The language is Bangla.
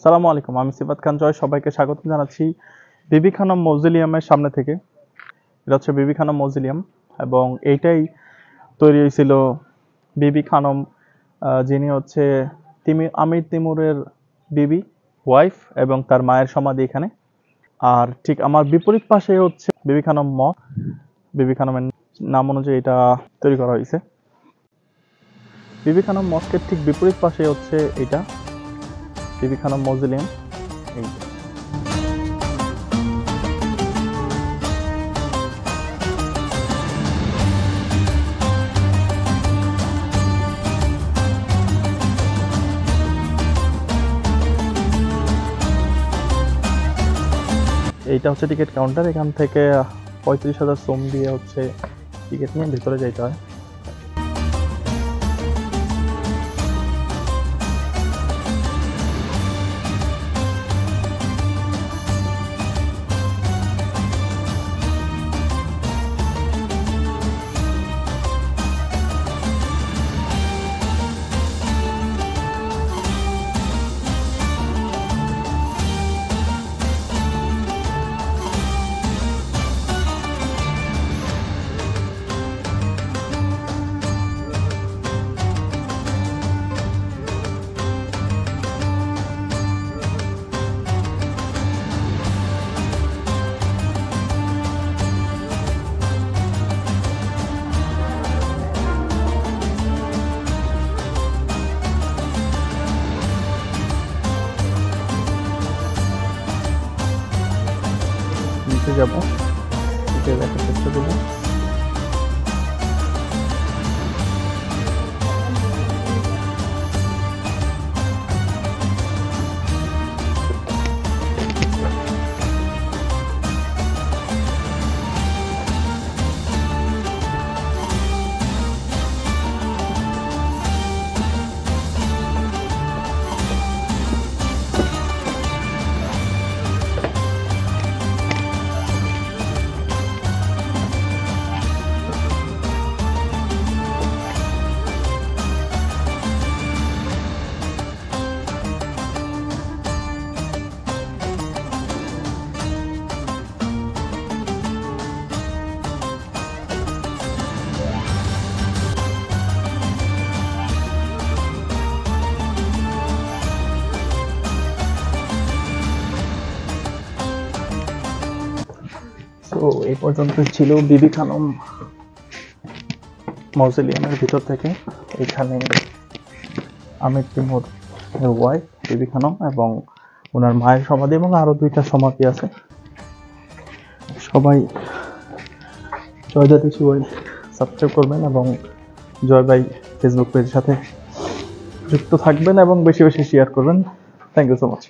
সালামু আলাইকুম, আমি সিফাত খান জয়। সবাইকে স্বাগত জানাচ্ছি বিবি খানম মausoleum-এর সামনে থেকে। এটা হচ্ছে বিবি খানম মausoleum এবং এইটাই তৈরি হয়েছিল বিবি খানম, যিনি হচ্ছে আমির তিমুরের বিবি ওয়াইফ, এবং তার মায়ের সমাধি এখানে। আর ঠিক আমার বিপরীত পাশে হচ্ছে বিবি খানম বিবি খানমের নাম অনুযায়ী এটা তৈরি করা হয়েছে। বিবি খানম মস্কের ঠিক বিপরীত পাশে হচ্ছে এটা বিবি খানম মausoleum। এইটা হচ্ছে টিকিট কাউন্টার। এখান থেকে 35,000 সোম দিয়ে হচ্ছে টিকিট নিয়ে ভিতরে যেতে হয়। নিচে যাবো, নিচে দেখার চেষ্টা করবো। তো এই পর্যন্ত ছিল বিবি খানম মausoleum-এর ভিতর থেকে। এখানে আমির তিমুর ওয়াইফ বিবি খানম এবং ওনার মায়ের সমাধি এবং আরো 2টা সমাধি আছে। সবাই জয় জাতি শিবাই সাবস্ক্রাইব করবেন এবং জয় ভাই ফেসবুক পেজের সাথে যুক্ত থাকবেন এবং বেশি বেশি শেয়ার করবেন। Thank you so much.